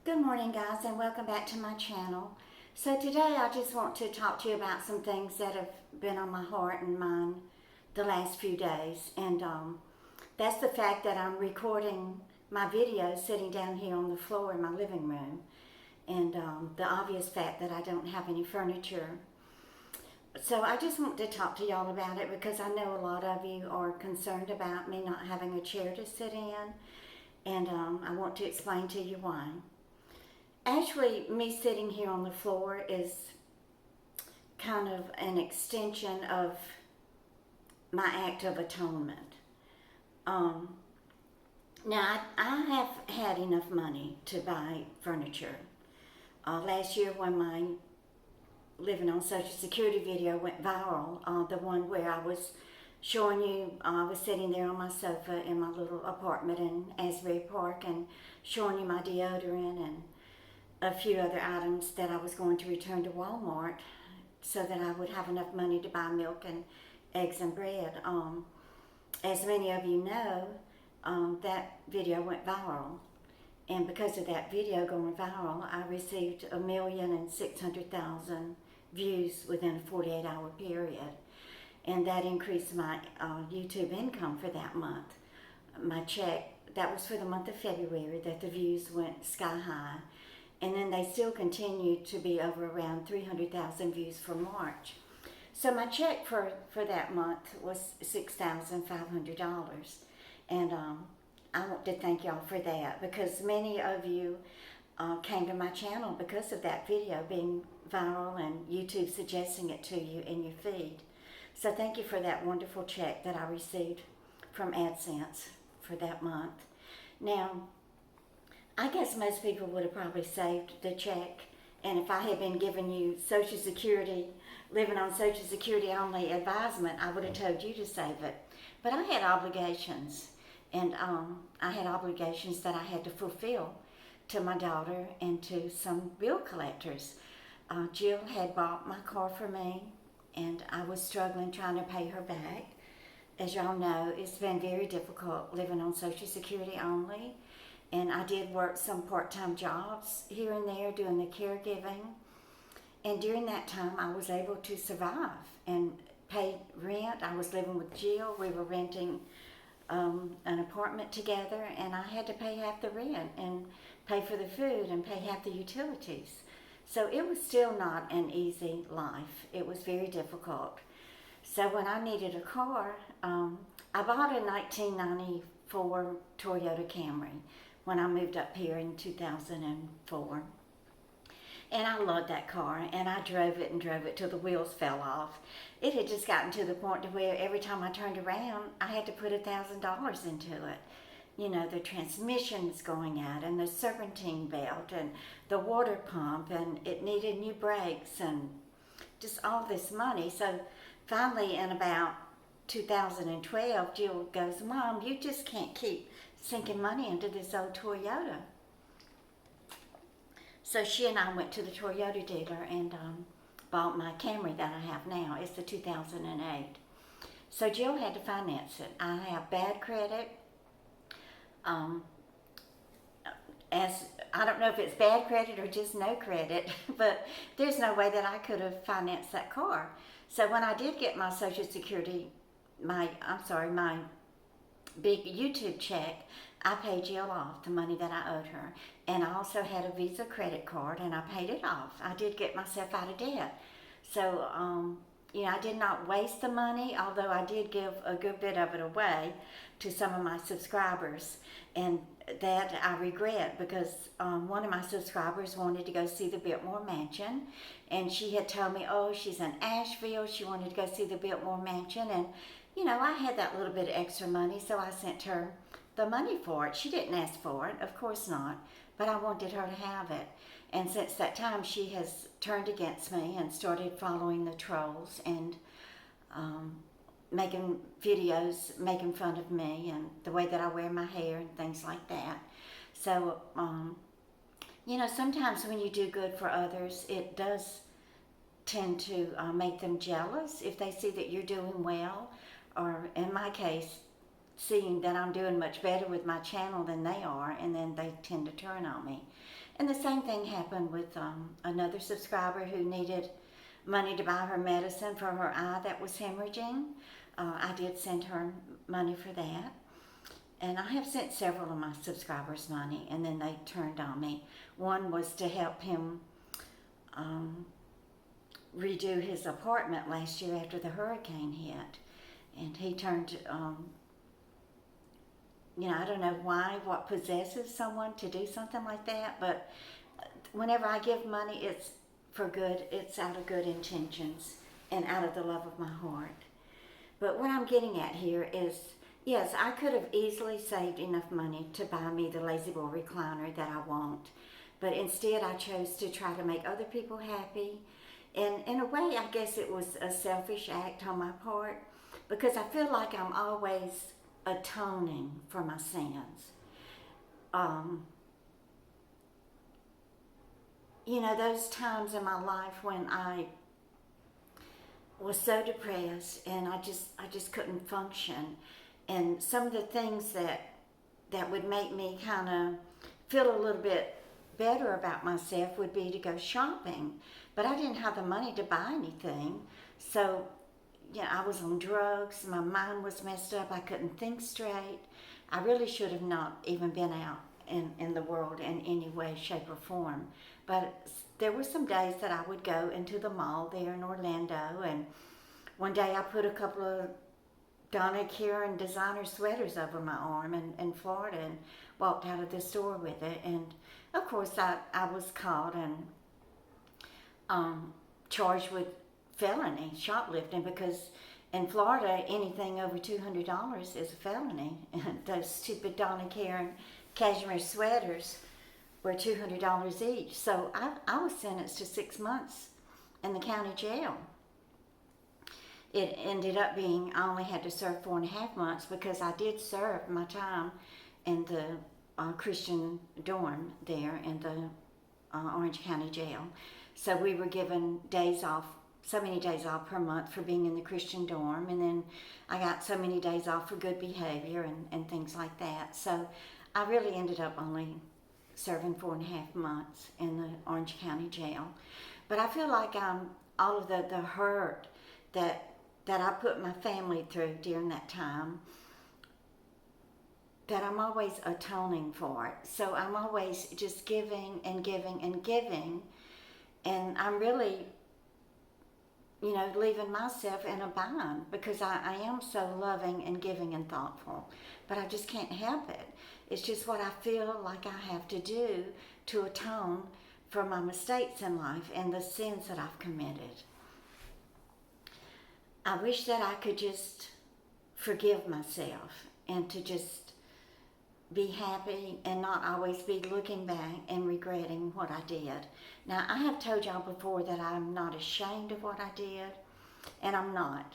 Good morning, guys, and welcome back to my channel. So today I just want to talk to you about some things that have been on my heart and mind the last few days. And that's the fact that I'm recording my video sitting down here on the floor in my living room. And the obvious fact that I don't have any furniture. So I just want to talk to y'all about it because I know a lot of you are concerned about me not having a chair to sit in. And I want to explain to you why. Actually, me sitting here on the floor is kind of an extension of my act of atonement. Now, I have had enough money to buy furniture. Last year when my living on Social Security video went viral, the one where I was showing you, I was sitting there on my sofa in my little apartment in Asbury Park and showing you my deodorant and a few other items that I was going to return to Walmart so that I would have enough money to buy milk and eggs and bread. As many of you know, that video went viral. And because of that video going viral, I received 1,600,000 views within a 48-hour period. And that increased my YouTube income for that month. My check, that was for the month of February, that the views went sky high. And then they still continue to be over around 300,000 views for March. So my check for that month was $6,500. And I want to thank y'all for that because many of you came to my channel because of that video being viral and YouTube suggesting it to you in your feed. So thank you for that wonderful check that I received from AdSense for that month. Now, I guess most people would have probably saved the check, and if I had been giving you Social Security, living on Social Security only advisement, I would have told you to save it. But I had obligations, and I had obligations that I had to fulfill to my daughter and to some bill collectors. Jill had bought my car for me, and I was struggling trying to pay her back. As y'all know, it's been very difficult living on Social Security only. And I did work some part-time jobs here and there doing the caregiving. And during that time, I was able to survive and pay rent. I was living with Jill. We were renting an apartment together, and I had to pay half the rent and pay for the food and pay half the utilities. So it was still not an easy life. It was very difficult. So when I needed a car, I bought a 1994 Toyota Camry when I moved up here in 2004. And I loved that car, and I drove it and drove it till the wheels fell off. It had just gotten to the point to where every time I turned around, I had to put $1,000 into it. You know, the transmission's going out, and the serpentine belt, and the water pump, and it needed new brakes, and just all this money. So finally, in about 2012, Jill goes, "Mom, you just can't keep sinking money into this old Toyota." So she and I went to the Toyota dealer and bought my Camry that I have now. It's the 2008. So Jill had to finance it. I have bad credit. As I don't know if it's bad credit or just no credit, but there's no way that I could have financed that car. So when I did get my Social Security, my big YouTube check, I paid Jill off the money that I owed her. And I also had a Visa credit card, and I paid it off. I did get myself out of debt. So, I did not waste the money, although I did give a good bit of it away to some of my subscribers. And that I regret because one of my subscribers wanted to go see the Biltmore Mansion. And she had told me, oh, she's in Asheville. She wanted to go see the Biltmore Mansion. And I had that little bit of extra money, so I sent her the money for it. She didn't ask for it, of course not, but I wanted her to have it. And since that time, she has turned against me and started following the trolls and making videos, making fun of me and the way that I wear my hair and things like that. So, sometimes when you do good for others, it does tend to make them jealous if they see that you're doing well. Or in my case, seeing that I'm doing much better with my channel than they are, and then they tend to turn on me. And the same thing happened with another subscriber who needed money to buy her medicine for her eye that was hemorrhaging. I did send her money for that. And I have sent several of my subscribers money, and then they turned on me. One was to help him redo his apartment last year after the hurricane hit. And he turned, I don't know why, what possesses someone to do something like that, but whenever I give money, it's for good. It's out of good intentions and out of the love of my heart. But what I'm getting at here is, yes, I could have easily saved enough money to buy me the Lazy Boy recliner that I want, but instead I chose to try to make other people happy. And in a way, I guess it was a selfish act on my part, because I feel like I'm always atoning for my sins. Those times in my life when I was so depressed and I just couldn't function, and some of the things that would make me kind of feel a little bit better about myself would be to go shopping, but I didn't have the money to buy anything. So I was on drugs, my mind was messed up, I couldn't think straight. I really should have not even been out in the world in any way, shape, or form. But there were some days that I would go into the mall there in Orlando, and one day I put a couple of Donna Karan designer sweaters over my arm in Florida and walked out of the store with it. And of course I was caught and charged with felony shoplifting, because in Florida anything over $200 is a felony. And those stupid Donna Karan cashmere sweaters were $200 each. So I was sentenced to 6 months in the county jail. It ended up being, I only had to serve 4.5 months, because I did serve my time in the Christian dorm there in the Orange County jail. So we were given days off, so many days off per month for being in the Christian dorm, and then I got so many days off for good behavior and things like that. So I really ended up only serving 4.5 months in the Orange County jail. But I feel like all of the hurt that I put my family through during that time, that I'm always atoning for it. So I'm always just giving and giving and giving, and I'm really, leaving myself in a bind, because I am so loving and giving and thoughtful, but I just can't help it. It's just what I feel like I have to do to atone for my mistakes in life and the sins that I've committed. I wish that I could just forgive myself and to just be happy and not always be looking back and regretting what I did. Now, I have told y'all before that I'm not ashamed of what I did, and I'm not,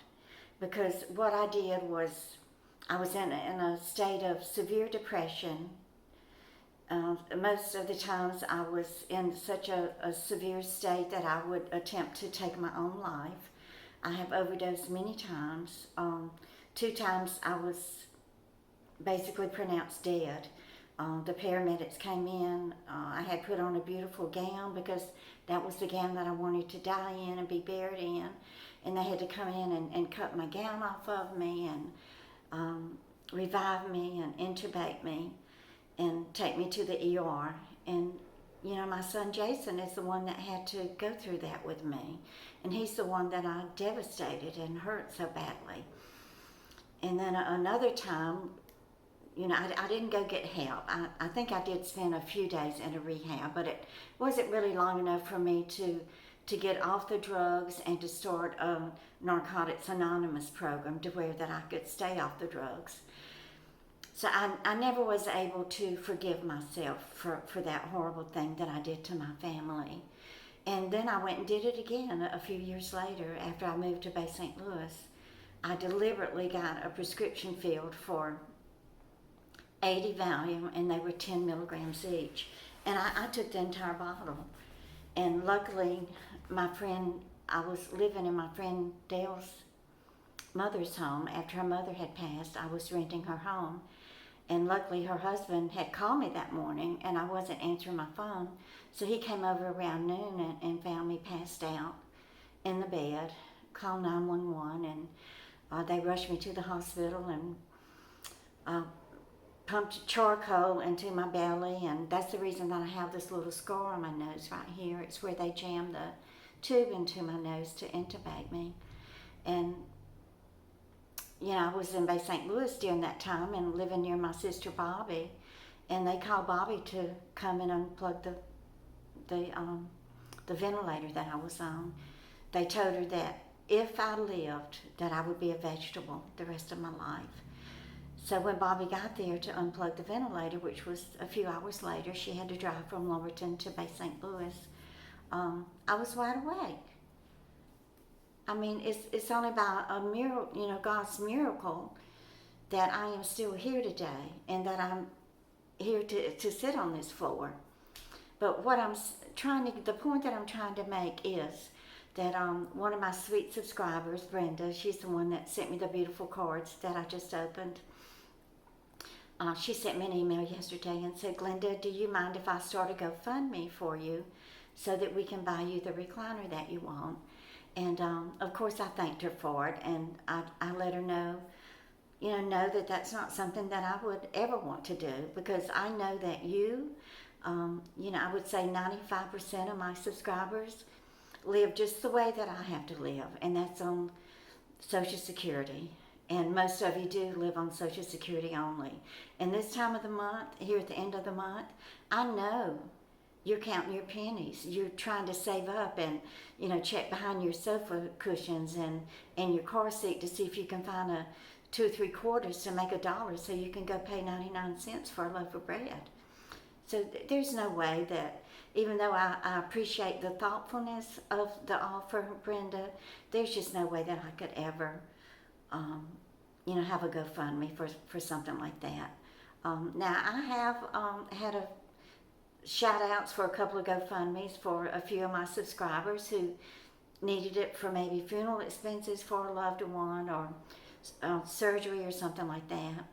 because what I did was, I was in a state of severe depression. Most of the times I was in such a severe state that I would attempt to take my own life. I have overdosed many times. 2 times I was basically pronounced dead. The paramedics came in. I had put on a beautiful gown, because that was the gown that I wanted to die in and be buried in. And they had to come in and cut my gown off of me and revive me and intubate me and take me to the ER. And my son Jason is the one that had to go through that with me. And he's the one that I devastated and hurt so badly. And then another time, I didn't go get help. I think I did spend a few days in a rehab, but it wasn't really long enough for me to get off the drugs and to start a Narcotics Anonymous program to where that I could stay off the drugs. So I never was able to forgive myself for that horrible thing that I did to my family. And then I went and did it again a few years later after I moved to Bay St. Louis. I deliberately got a prescription filled for 80 Valium, and they were 10 milligrams each. And I took the entire bottle. And luckily, I was living in my friend Dale's mother's home. After her mother had passed, I was renting her home. And luckily her husband had called me that morning and I wasn't answering my phone. So he came over around noon and found me passed out in the bed, called 911, and they rushed me to the hospital and pumped charcoal into my belly, and that's the reason that I have this little scar on my nose right here. It's where they jammed the tube into my nose to intubate me. And I was in Bay St. Louis during that time and living near my sister Bobby, and they called Bobby to come and unplug the ventilator that I was on. They told her that if I lived, that I would be a vegetable the rest of my life. So when Bobby got there to unplug the ventilator, which was a few hours later, she had to drive from Lowerton to Bay St. Louis, I was wide awake. I mean, it's only by a miracle, God's miracle, that I am still here today and that I'm here to sit on this floor. But the point that I'm trying to make is that one of my sweet subscribers, Brenda, she's the one that sent me the beautiful cards that I just opened. She sent me an email yesterday and said, Glenda, do you mind if I start a GoFundMe for you so that we can buy you the recliner that you want? And of course I thanked her for it, and I let her know that that's not something that I would ever want to do, because I know that I would say 95% of my subscribers live just the way that I have to live, and that's on Social Security. And most of you do live on Social Security only. And this time of the month, here at the end of the month, I know you're counting your pennies. You're trying to save up and, check behind your sofa cushions and your car seat to see if you can find a 2 3/4 to make $1 so you can go pay 99 cents for a loaf of bread. So there's no way that, even though I appreciate the thoughtfulness of the offer, Brenda, there's just no way that I could ever, have a GoFundMe for something like that. Now, I have had shout outs for a couple of GoFundMes for a few of my subscribers who needed it for maybe funeral expenses for a loved one or surgery or something like that.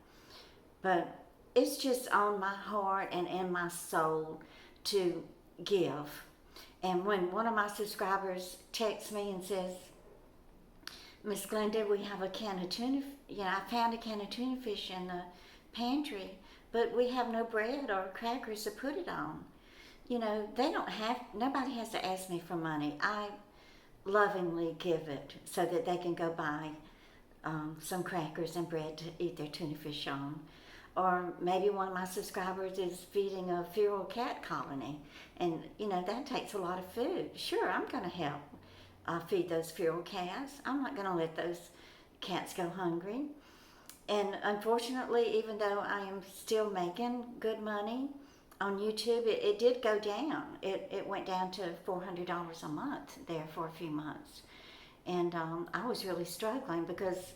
But it's just on my heart and in my soul to give. And when one of my subscribers texts me and says, Miss Glenda, we have a can of tuna, I found a can of tuna fish in the pantry, but we have no bread or crackers to put it on. Nobody has to ask me for money. I lovingly give it so that they can go buy some crackers and bread to eat their tuna fish on. Or maybe one of my subscribers is feeding a feral cat colony, and that takes a lot of food. Sure, I'm going to help feed those feral cats. I'm not going to let those cats go hungry. And unfortunately, even though I am still making good money on YouTube, it did go down. It went down to $400 a month there for a few months. And I was really struggling because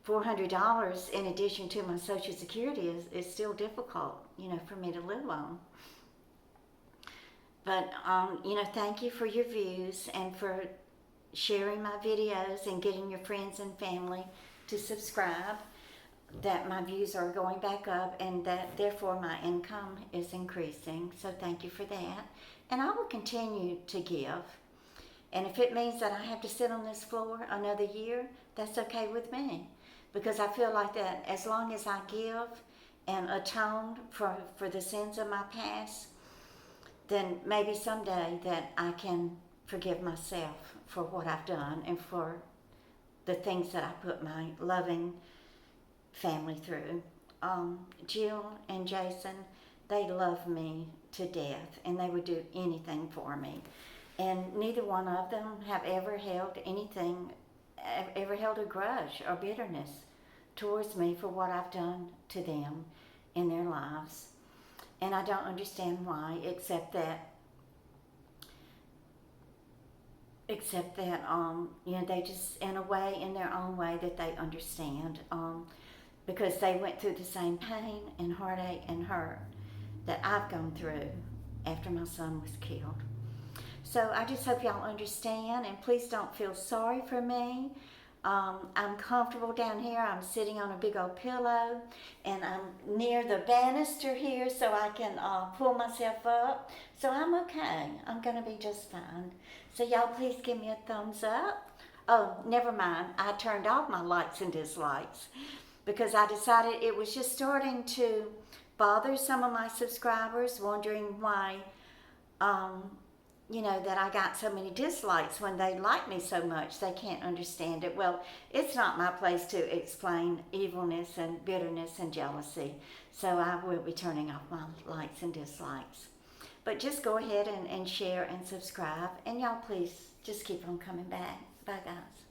$400 in addition to my Social Security is still difficult, for me to live on. But, thank you for your views and for sharing my videos and getting your friends and family to subscribe, that my views are going back up and that therefore my income is increasing. So thank you for that. And I will continue to give. And if it means that I have to sit on this floor another year, that's okay with me. Because I feel like that as long as I give and atone for the sins of my past, then maybe someday that I can forgive myself for what I've done and for the things that I put my loving family through. Jill and Jason, they love me to death and they would do anything for me. And neither one of them have ever held a grudge or bitterness towards me for what I've done to them in their lives. And I don't understand why, except that they just, in their own way that they understand, because they went through the same pain and heartache and hurt that I've gone through after my son was killed. So I just hope y'all understand, and please don't feel sorry for me. I'm comfortable down here. I'm sitting on a big old pillow, and I'm near the banister here, so I can pull myself up. So I'm okay. I'm going to be just fine. So y'all please give me a thumbs up. Oh, never mind. I turned off my likes and dislikes because I decided it was just starting to bother some of my subscribers, wondering why, that I got so many dislikes when they like me so much. They can't understand it. Well, it's not my place to explain evilness and bitterness and jealousy. So I will be turning off my likes and dislikes. But just go ahead and share and subscribe. And y'all please just keep on coming back. Bye, guys.